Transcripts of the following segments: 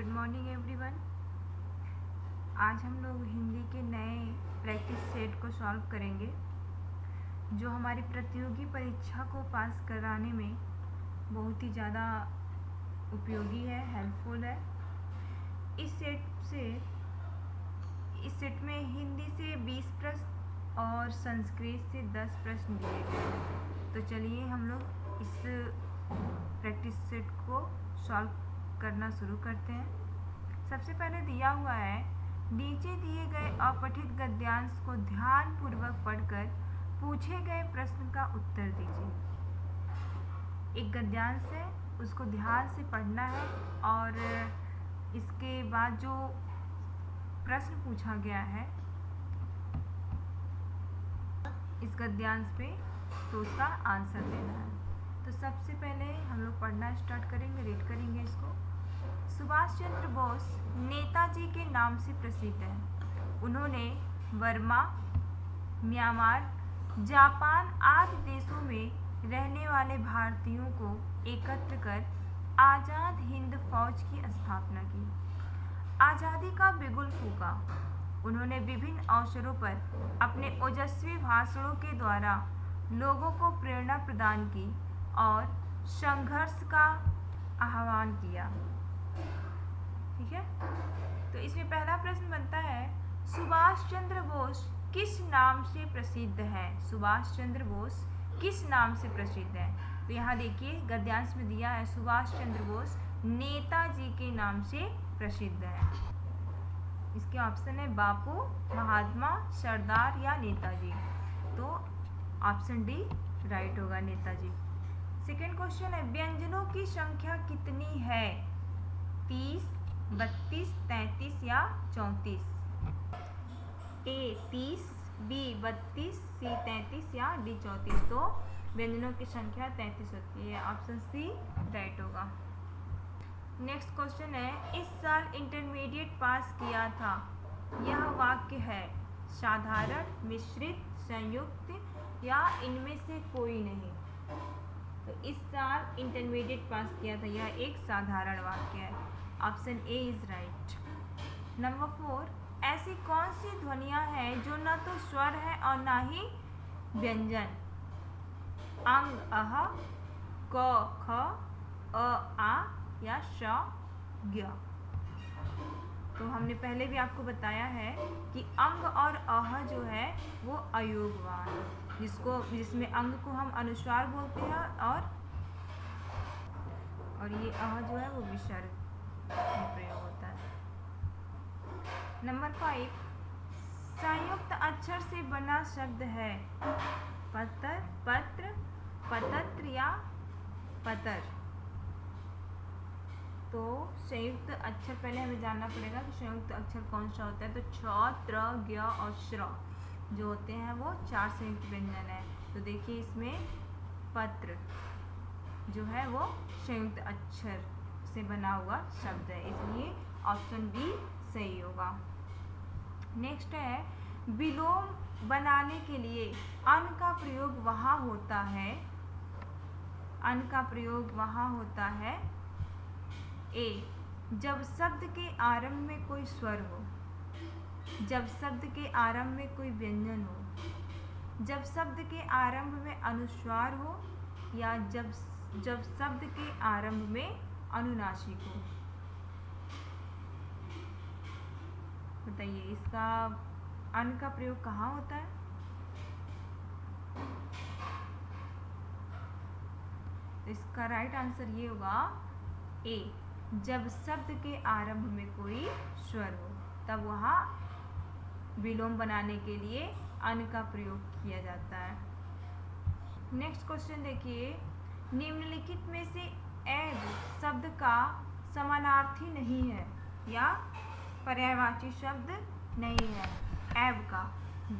Good morning everyone. आज हम लोग हिंदी के नए प्रैक्टिस सेट को सॉल्व करेंगे जो हमारी प्रतियोगी परीक्षा को पास कराने में बहुत ही ज़्यादा उपयोगी है, हेल्पफुल है। इस सेट में हिंदी से 20 प्रश्न और संस्कृत से 10 प्रश्न दिए गए हैं। तो चलिए हम लोग इस प्रैक्टिस सेट को सॉल्व करना शुरू करते हैं। सबसे पहले दिया हुआ है, नीचे दिए गए अपठित गद्यांश को ध्यानपूर्वक पढ़कर पूछे गए प्रश्न का उत्तर दीजिए। एक गद्यांश है, उसको ध्यान से पढ़ना है और इसके बाद जो प्रश्न पूछा गया है इस गद्यांश पे, तो उसका आंसर देना है। तो सबसे पहले हम लोग पढ़ना स्टार्ट करेंगे, रीड करेंगे इसको। सुभाष चंद्र बोस नेताजी के नाम से प्रसिद्ध हैं। उन्होंने बर्मा, म्यांमार, जापान आदि देशों में रहने वाले भारतीयों को एकत्र कर आज़ाद हिंद फौज की स्थापना की। आज़ादी का बिगुल फूंका। उन्होंने विभिन्न अवसरों पर अपने ओजस्वी भाषणों के द्वारा लोगों को प्रेरणा प्रदान की और संघर्ष का आह्वान किया। ठीक है, तो इसमें पहला प्रश्न बनता है, सुभाष चंद्र बोस किस नाम से प्रसिद्ध है? सुभाष चंद्र बोस किस नाम से प्रसिद्ध है? तो यहाँ देखिए गद्यांश में दिया है, सुभाष चंद्र बोस नेताजी के नाम से प्रसिद्ध है। इसके ऑप्शन है बापू, महात्मा, सरदार या नेताजी। तो ऑप्शन डी राइट होगा, नेताजी। सेकेंड क्वेश्चन है, व्यंजनों की संख्या कितनी है? 30, 32, 33 या 34? ए 30, बी 32, सी 33 या डी 34। तो व्यंजनों की संख्या 33 होती है, ऑप्शन सी राइट होगा। नेक्स्ट क्वेश्चन है, इस साल इंटरमीडिएट पास किया था। यह वाक्य है साधारण, मिश्रित, संयुक्त या इनमें से कोई नहीं। तो इस साल इंटरमीडिएट पास किया था, यह एक साधारण वाक्य है, option A is right. Number 4, ऐसी कौन सी ध्वनियाँ हैं जो न तो स्वर है और न ही व्यंजन? अंग, अह, क, ख, अ, आ या श, ज्ञ। तो हमने पहले भी आपको बताया है कि अंग और अह जो है वो अयोगवान है, जिसमें अंग को हम अनुस्वार बोलते हैं और ये अह जो है वो विसर्ग में प्रयोग होता है। नंबर 5, संयुक्त अक्षर से बना शब्द है पत्र, पत्र, पतत्र या पतर। तो संयुक्त अक्षर पहले हमें जानना पड़ेगा कि संयुक्त अक्षर कौन सा होता है। तो छ, त्र, ज्ञ और श्र जो होते हैं वो 4 संयुक्त व्यंजन है। तो देखिए इसमें पत्र जो है वो संयुक्त अक्षर से बना हुआ शब्द है, इसलिए ऑप्शन बी सही होगा। नेक्स्ट है, विलोम बनाने के लिए अन का प्रयोग वहाँ होता है। अन का प्रयोग वहाँ होता है ए, जब शब्द के आरंभ में कोई स्वर हो, जब शब्द के आरंभ में कोई व्यंजन हो, जब शब्द के आरंभ में अनुस्वार हो या जब शब्द के आरंभ में अनुनासिक हो। बताइए इसका अन का प्रयोग कहाँ होता है? तो इसका राइट आंसर ये होगा ए, जब शब्द के आरंभ में कोई स्वर हो तब वहाँ विलोम बनाने के लिए अन का प्रयोग किया जाता है। नेक्स्ट क्वेश्चन देखिए, निम्नलिखित में से ऐब शब्द का समानार्थी नहीं है या पर्यायवाची शब्द नहीं है। ऐब का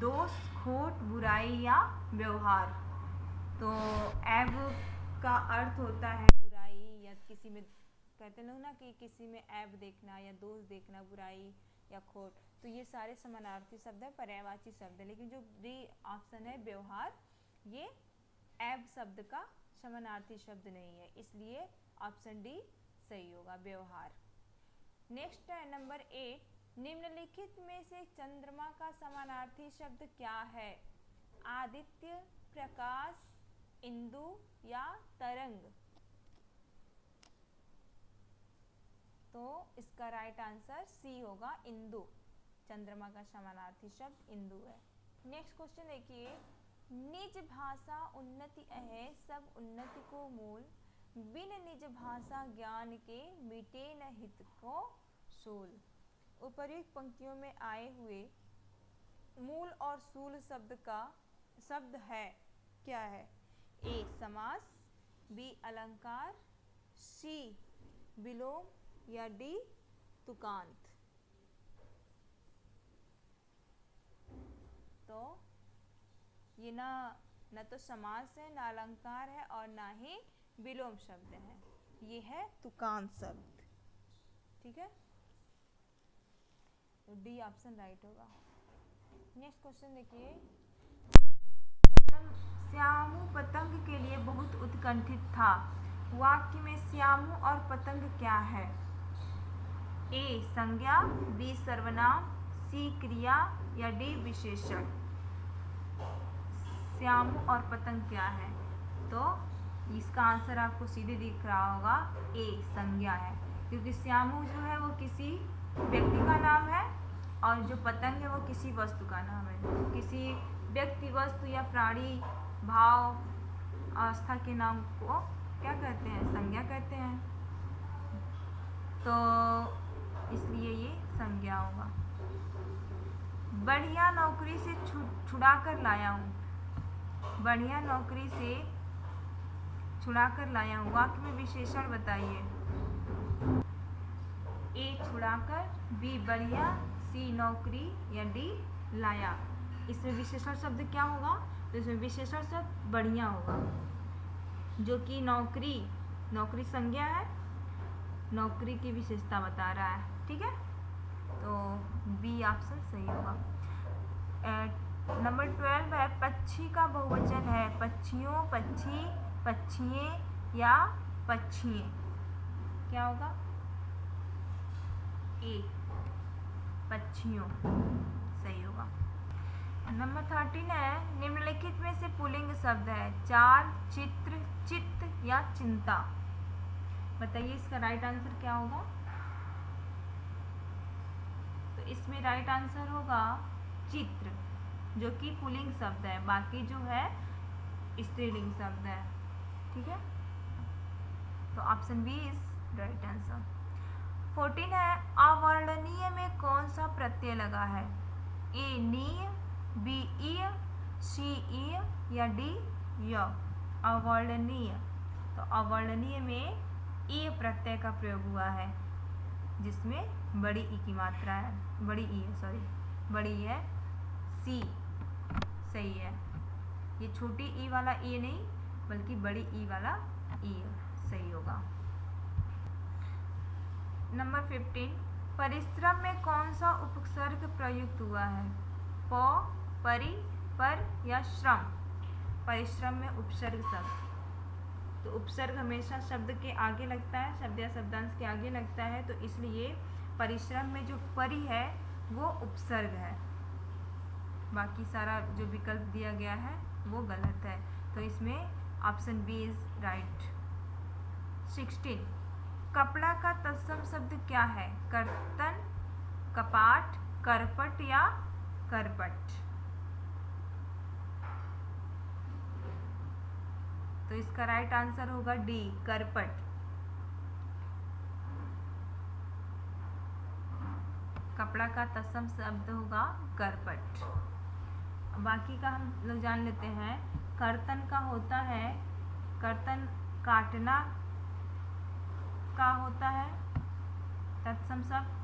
दोष, खोट, बुराई या व्यवहार। तो ऐब का अर्थ होता है बुराई, या किसी में कहते लोग ना कि किसी में ऐब देखना या दोष देखना, बुराई या खोट। तो ये सारे समानार्थी शब्द है, पर्यायवाची शब्द है। लेकिन जो डी ऑप्शन है व्यवहार, ये ऐब शब्द का समानार्थी शब्द नहीं है, इसलिए ऑप्शन डी सही होगा, व्यवहार। नेक्स्ट है नंबर 8, निम्नलिखित में से चंद्रमा का समानार्थी शब्द क्या है? आदित्य, प्रकाश, इंदु या तरंग? तो इसका राइट आंसर सी होगा, इंदु। चंद्रमा का समानार्थी शब्द इंदु है। नेक्स्ट क्वेश्चन देखिए, निज भाषा उन्नति है सब उन्नति को मूल, बिन निज भाषा ज्ञान के मिटे न हित को सूल। उपर्युक्त पंक्तियों में आए हुए मूल और सूल शब्द है क्या है? ए समास, बी अलंकार, सी विलोम या डी तुकांत? तो ये न तो समास है, ना अलंकार है और ना ही विलोम शब्द है, ये है तुकांत शब्द। ठीक है, तो डी ऑप्शन राइट होगा। नेक्स्ट क्वेश्चन देखिए, श्यामू पतंग के लिए बहुत उत्कंठित था, वाक्य में श्यामू और पतंग क्या है? ए संज्ञा, बी सर्वनाम, सी क्रिया या डी विशेषण? श्यामू और पतंग क्या है? तो इसका आंसर आपको सीधे दिख रहा होगा, ए संज्ञा है, क्योंकि श्यामू जो है वो किसी व्यक्ति का नाम है और जो पतंग है वो किसी वस्तु का नाम है। किसी व्यक्ति, वस्तु या प्राणी, भाव, अवस्था के नाम को क्या कहते हैं? संज्ञा कहते हैं। तो इसलिए ये संज्ञा होगा। बढ़िया नौकरी से छुड़ा कर लाया हूँ, बढ़िया नौकरी से छुड़ा कर लाया हूँ, वाक्य में विशेषण बताइए। ए छुड़ाकर, बी बढ़िया, सी नौकरी या डी लाया? इसमें विशेषण शब्द क्या होगा? तो इसमें विशेषण शब्द बढ़िया होगा, जो कि नौकरी संज्ञा है, नौकरी की विशेषता बता रहा है। ठीक है, तो बी ऑप्शन सही होगा। नंबर 12 है, पक्षी का बहुवचन है, पक्षियों, पक्षी, पक्षिये या पक्षिये? क्या होगा? ए पक्षियों सही होगा। नंबर 13 है, निम्नलिखित में से पुल्लिंग शब्द है, चार, चित्र, चित्त या चिंता? बताइए इसका राइट आंसर क्या होगा? तो इसमें राइट आंसर होगा चित्र, जो कि पुल्लिंग शब्द है, बाकी जो है स्त्रीलिंग शब्द है। ठीक है, तो option B is right answer. 14 है, अवर्णनीय में कौन सा प्रत्यय लगा है? ए नीय, बी ईय, सी ईय या डी य? अवर्णनीय, तो अवर्णनीय में ईय प्रत्यय का प्रयोग हुआ है, जिसमें बड़ी ई की मात्रा है, बड़ी ई है, सी सही है। ये छोटी ई वाला ई नहीं, बल्कि बड़ी ई वाला ई सही होगा। नंबर 15, परिश्रम में कौन सा उपसर्ग प्रयुक्त हुआ है? प, परि, पर या श्रम? परिश्रम में उपसर्ग शब्द, तो उपसर्ग हमेशा शब्द के आगे लगता है, शब्द या शब्दांश के आगे लगता है, तो इसलिए परिश्रम में जो परि है वो उपसर्ग है, बाकी सारा जो विकल्प दिया गया है वो गलत है, तो इसमें ऑप्शन बी इज राइट। 16, कपड़ा का तत्सम शब्द क्या है? कर्तन, कपाट, करपट या करपट? तो इसका राइट आंसर होगा डी करपट। कपड़ा का तत्सम शब्द होगा करपट। बाकी का हम लोग जान लेते हैं। कर्तन का होता है, कर्तन काटना का होता है तत्सम शब्द।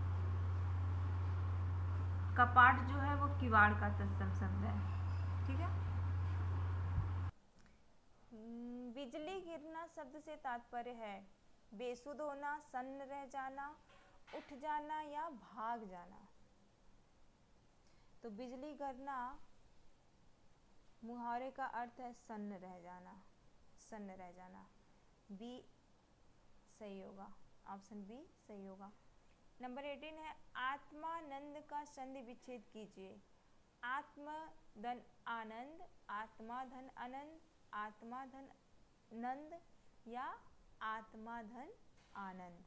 कपाट जो है वो किवाड़ का तत्सम शब्द है। ठीक है, बिजली गिरना शब्द से तात्पर्य है बेसुध होना, सन्न रह जाना, उठ जाना या भाग जाना। तो बिजली गिरना मुहावरे का अर्थ है सन्न रह जाना, सन्न रह जाना। बी सही होगा, ऑप्शन बी सही होगा। नंबर 18 है आत्मानंद का संधि विच्छेद कीजिए। आत्म धन आनंद, आत्मा धन अनंत, आत्मा धन नंद या आत्मा धन आनंद।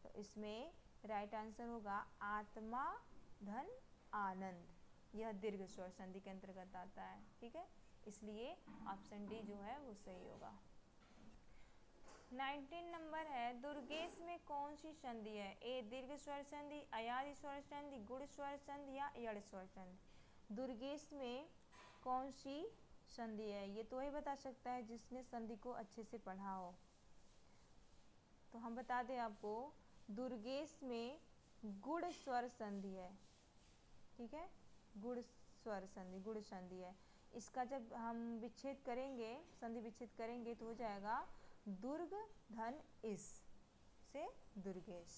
तो इसमें राइट आंसर होगा आत्मा धन आनंद। यह दीर्घ स्वर संधि के अंतर्गत आता है, ठीक है, इसलिए ऑप्शन डी जो है वो सही होगा। 19 नंबर है दुर्गेश में कौन सी संधि है? ए दीर्घ स्वर संधि, अयादि स्वर संधि, गुण स्वर संधि या यड़ स्वर संधि। दुर्गेश में कौन सी संधि है? ये तो वही बता सकता है जिसने संधि को अच्छे से पढ़ा हो। तो हम बता दें आपको, दुर्गेश में गुण स्वर संधि है, ठीक है, गुण स्वर संधि, गुण संधि है। इसका जब हम विच्छेद करेंगे, संधि विच्छेद करेंगे तो हो जाएगा दुर्ग धन इस से दुर्गेश।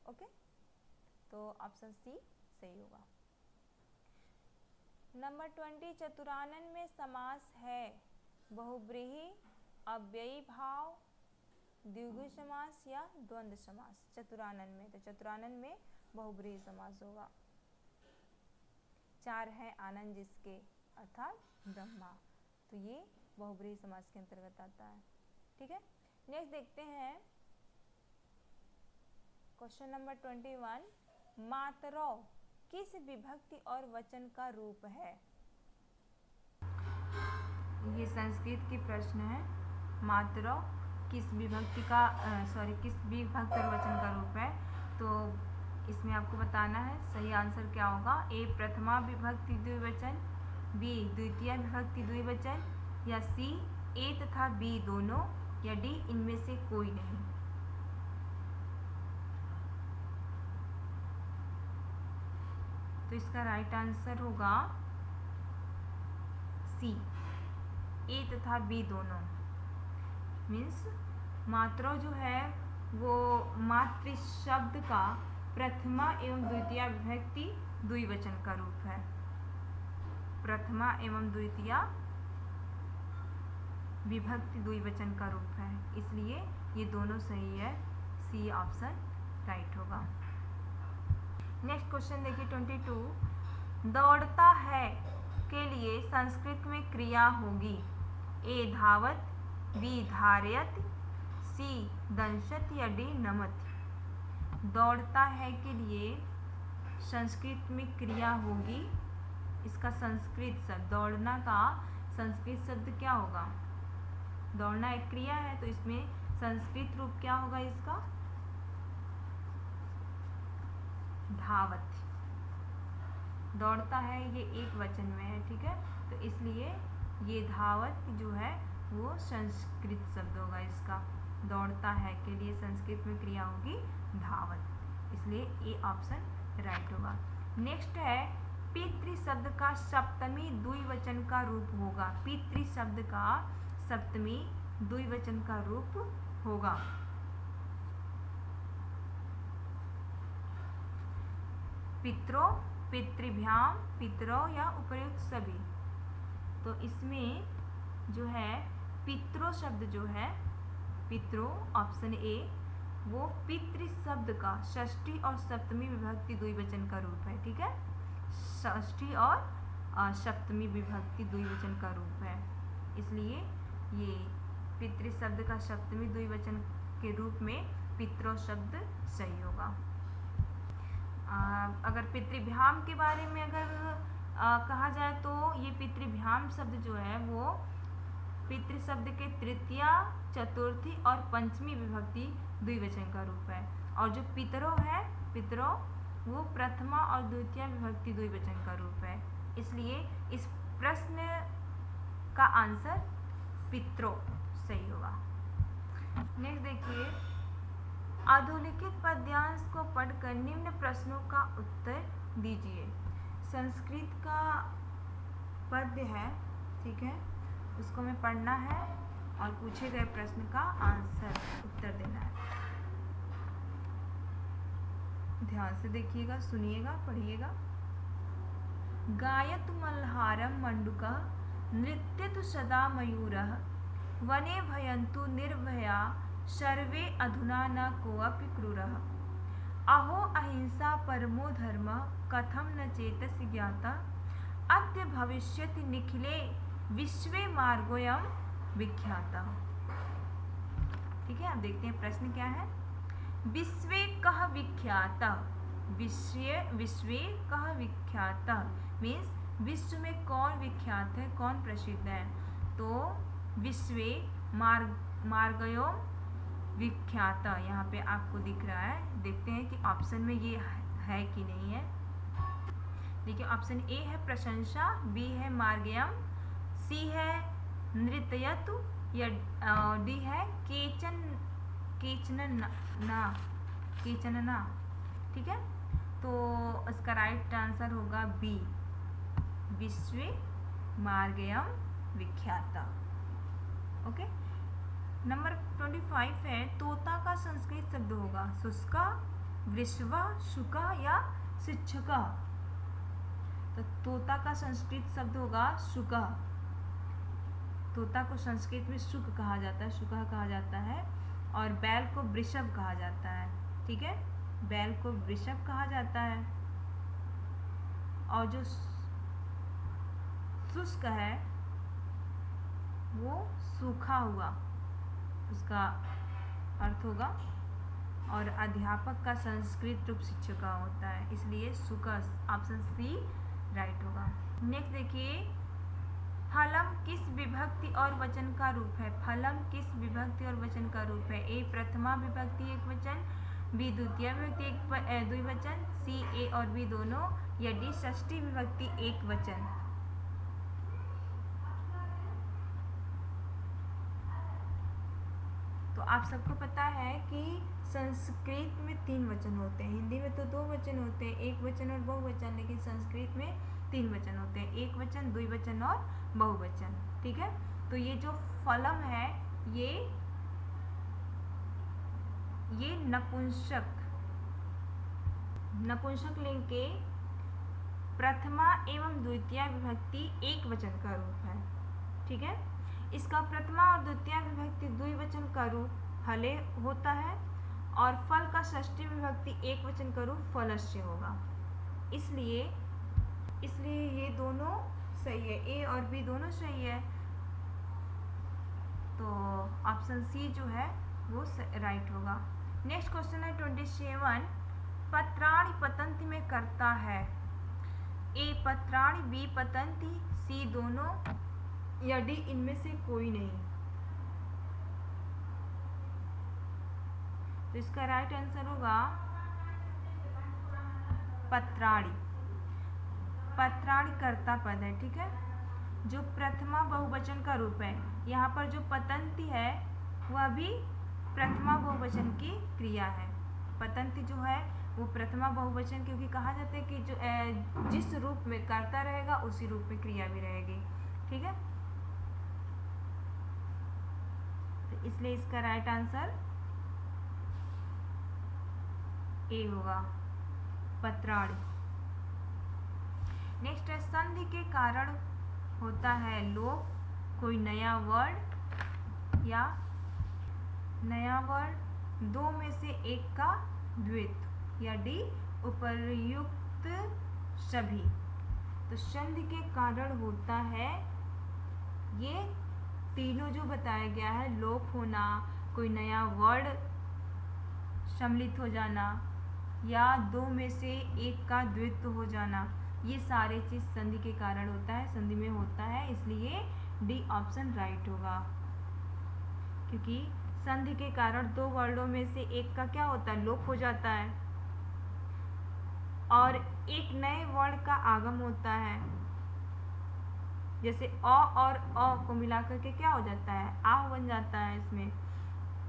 ओके, तो ऑप्शन सी सही होगा। नंबर 20 चतुरानन में समास है बहुब्रीहि, अव्ययी भाव, द्विगु समास या द्वंद्व समास। चतुरानन में, तो चतुरानन में बहुब्रीहि समास होगा। 4 है आनंद जिसके अर्थात ब्रह्मा, तो ये बहुब्रीहि समास के अंतर्गत आता है, ठीक है। नेक्स्ट देखते हैं क्वेश्चन नंबर 21, मातरौ किस विभक्ति और वचन का रूप है? ये संस्कृत के प्रश्न है। मातरौ किस विभक्ति का किस विभक्ति और वचन का रूप है? तो इसमें आपको बताना है सही आंसर क्या होगा। ए प्रथमा विभक्ति द्विवचन, बी द्वितीय विभक्ति द्विवचन, या सी ए तथा बी दोनों, या डी इनमें से कोई नहीं। तो इसका राइट आंसर होगा सी, ए तथा बी दोनों। मीन्स मातरौ जो है वो मातृ शब्द का प्रथमा एवं द्वितीय विभक्ति द्विवचन का रूप है। प्रथमा एवं द्वितीय विभक्ति द्विवचन का रूप है, इसलिए ये दोनों सही है। सी ऑप्शन राइट होगा। नेक्स्ट क्वेश्चन देखिए 22, दौड़ता है के लिए संस्कृत में क्रिया होगी। ए धावत, बी धारयत, सी दंशत या डी नमत। दौड़ता है के लिए संस्कृत में क्रिया होगी। इसका संस्कृत शब्द, दौड़ना का संस्कृत शब्द क्या होगा? दौड़ना एक क्रिया है, तो इसमें संस्कृत रूप क्या होगा इसका? धावत। दौड़ता है ये एक वचन में है, ठीक है, तो इसलिए ये धावत जो है वो संस्कृत शब्द होगा इसका। दौड़ता है के लिए संस्कृत में क्रिया होगी धावत, इसलिए ए ऑप्शन राइट होगा। नेक्स्ट है पितृ शब्द का सप्तमी द्विवचन का रूप होगा। पितृ शब्द का सप्तमी द्विवचन का रूप होगा। पितरो, पितृभ्याम, पितरो या उपर्युक्त सभी। तो इसमें जो है पितरो शब्द जो है, पितरो ऑप्शन ए, वो पितृ शब्द का षष्ठी और सप्तमी विभक्ति द्विवचन का रूप है, ठीक है, षष्ठी और सप्तमी विभक्ति द्विवचन का रूप है, इसलिए ये पितृ शब्द का सप्तमी द्विवचन के रूप में पितरो शब्द सही होगा। अगर पितृभ्याम के बारे में अगर कहा जाए तो ये पितृभ्याम शब्द जो है वो पितृ शब्द के तृतीया, चतुर्थी और पंचमी विभक्ति द्विवचन का रूप है। और जो पितरो है, पितरो वो प्रथमा और द्वितीय विभक्ति द्विवचन का रूप है, इसलिए इस प्रश्न का आंसर पितरो सही होगा। नेक्स्ट देखिए, अधोलिखित पद्यांश को पढ़कर निम्न प्रश्नों का उत्तर दीजिए। संस्कृत का पद्य है, ठीक है, उसको हमें पढ़ना है और पूछे गए प्रश्न का आंसर उत्तर देना है। ध्यान से देखिएगा, सुनिएगा, पढ़िएगा। गायत मल्हारम मंडूकः नृत्यतु सदा मयूरः वने भयन्तु निर्भया सर्वे अधुना न कोऽपि क्रूरः। अहो अहिंसा परमो धर्म कथम न चेतसि ज्ञाता अद्य भविष्यति निखिले विश्वे मार्गोऽयं विख्याता। ठीक है, अब देखते हैं प्रश्न क्या है। विश्वे कः विख्याता, विश्वे कः विख्याता मीन्स विश्व में कौन विख्यात है, कौन प्रसिद्ध है। तो विश्वे मार्गयों विख्याता यहाँ पे आपको दिख रहा है। देखते हैं कि ऑप्शन में ये है कि नहीं है। देखिए ऑप्शन ए है प्रशंसा, बी है मार्गयम, सी है नृत्यतु या डी है केचनना। ठीक है, तो इसका राइट आंसर होगा बी, विश्वे मार्गयम विख्याता। ओके, नंबर 25 है तोता का संस्कृत शब्द होगा शुष्का, वृषवा, शुका या शिक्षका। तो तोता का संस्कृत शब्द होगा शुका। तोता को संस्कृत में शुक कहा जाता है, शुका कहा जाता है। और बैल को वृषभ कहा जाता है। ठीक है, बैल को वृषभ कहा जाता है। और जो शुष्क है वो सूखा हुआ, उसका अर्थ होगा। और अध्यापक का संस्कृत रूप शिक्षका होता है, इसलिए शुका ऑप्शन सी राइट होगा। नेक्स्ट देखिए, फलम किस विभक्ति और वचन का रूप है। फलम किस विभक्ति और वचन का रूप है। ए प्रथमा विभक्ति एक वचन, बी द्वितीय विभक्ति द्विवचन, सी ए और बी दोनों, या डी षष्ठी विभक्ति एक वचन। तो आप सबको पता है कि संस्कृत में 3 वचन होते हैं। हिंदी में तो 2 वचन होते हैं, एक वचन और बहुवचन, लेकिन संस्कृत में 3 वचन होते हैं, एक वचन, द्विवचन और बहुवचन। ठीक है, तो ये जो फलम है ये नपुंसक लिंग के प्रथमा एवं द्वितीय विभक्ति एक वचन का रूप है। ठीक है, इसका प्रथमा और द्वितीय विभक्ति द्विवचन का रूप फले होता है और फल का षष्ठी विभक्ति एक वचन का रूप फलस्य होगा। इसलिए ये दोनों सही है, ए और बी दोनों सही है। तो ऑप्शन सी जो है वो राइट होगा। नेक्स्ट क्वेश्चन है 27, पत्राणि पतंति में करता है। ए पत्राणि, बी पतंति, सी दोनों, या डी इनमें से कोई नहीं। तो इसका राइट आंसर होगा पत्राणि। पत्राणि कर्ता पद है। ठीक है, जो प्रथमा बहुवचन का रूप है। यहाँ पर जो पतंति है वह भी प्रथमा बहुवचन की क्रिया है। पतंति जो है वो प्रथमा बहुवचन, क्योंकि कहा जाता है कि जो जिस रूप में कर्ता रहेगा उसी रूप में क्रिया भी रहेगी। ठीक है, तो इसलिए इसका राइट आंसर ए होगा, पत्राणि। नेक्स्ट है संधि के कारण होता है लोप, कोई नया वर्ड या नया वर्ड, दो में से एक का द्वित्व, या डी उपर्युक्त सभी। तो संधि के कारण होता है ये तीनों जो बताया गया है, लोप होना, कोई नया वर्ड सम्मिलित हो जाना, या दो में से एक का द्वित्व हो जाना, ये सारे चीज संधि के कारण होता है, संधि में होता है। इसलिए डी ऑप्शन राइट होगा, क्योंकि संधि के कारण दो वर्डों में से एक का क्या होता है, लोप हो जाता है, और एक नए वर्ड का आगम होता है। जैसे अ और अ को मिलाकर के क्या हो जाता है, आ बन जाता है इसमें।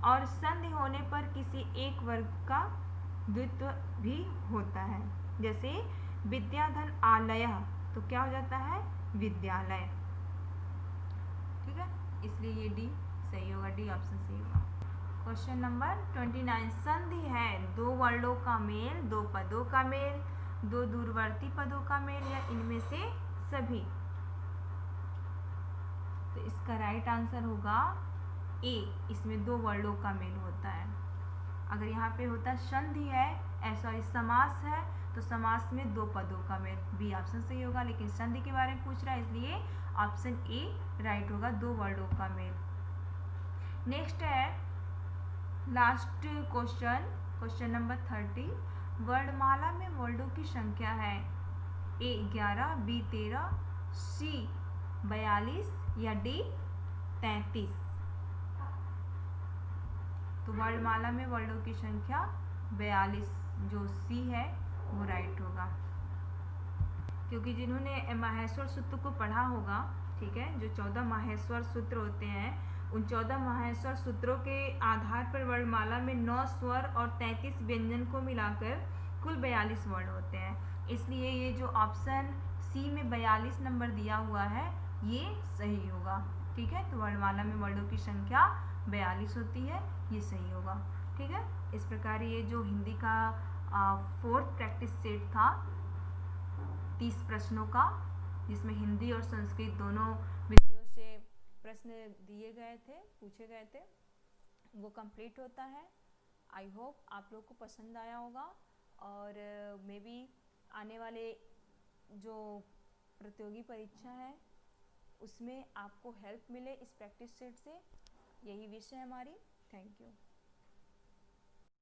और संधि होने पर किसी एक वर्ग का द्वित्व भी होता है। जैसे विद्याधन आलय, तो क्या हो जाता है, विद्यालय। ठीक है, इसलिए ये डी सही होगा, डी ऑप्शन सही होगा। क्वेश्चन नंबर 29, संधि है दो वर्णों का मेल, दो पदों का मेल, दो दूरवर्ती पदों का मेल, या इनमें से सभी। तो इसका राइट आंसर होगा ए, इसमें दो वर्णों का मेल होता है। अगर यहाँ पे होता संधि है सॉरी समास है तो समास में दो पदों का मेल, बी ऑप्शन सही होगा। लेकिन संधि के बारे में पूछ रहा है इसलिए ऑप्शन ए राइट होगा, दो वर्डों का मेल। नेक्स्ट है लास्ट क्वेश्चन, क्वेश्चन नंबर 30। वर्णमाला में वर्डों की संख्या है ए 11, बी 13, सी 42 या डी 33। तो वर्णमाला में वर्डों की संख्या 42, जो सी है वो राइट होगा। क्योंकि जिन्होंने माहेश्वर सूत्र को पढ़ा होगा, ठीक है, जो 14 माहेश्वर सूत्र होते हैं, उन 14 माहेश्वर सूत्रों के आधार पर वर्णमाला में 9 स्वर और 33 व्यंजन को मिलाकर कुल 42 वर्ण होते हैं। इसलिए ये जो ऑप्शन सी में 42 नंबर दिया हुआ है ये सही होगा। ठीक है, तो वर्णमाला में वर्णों की संख्या 42 होती है, ये सही होगा। ठीक है, इस प्रकार ये जो हिंदी का 4th प्रैक्टिस सेट था 30 प्रश्नों का, जिसमें हिंदी और संस्कृत दोनों विषयों से प्रश्न दिए गए थे, पूछे गए थे, वो कंप्लीट होता है। आई होप आप लोग को पसंद आया होगा और मे बी आने वाले जो प्रतियोगी परीक्षा है उसमें आपको हेल्प मिले इस प्रैक्टिस सेट से। यही विषय है हमारी। Thank you.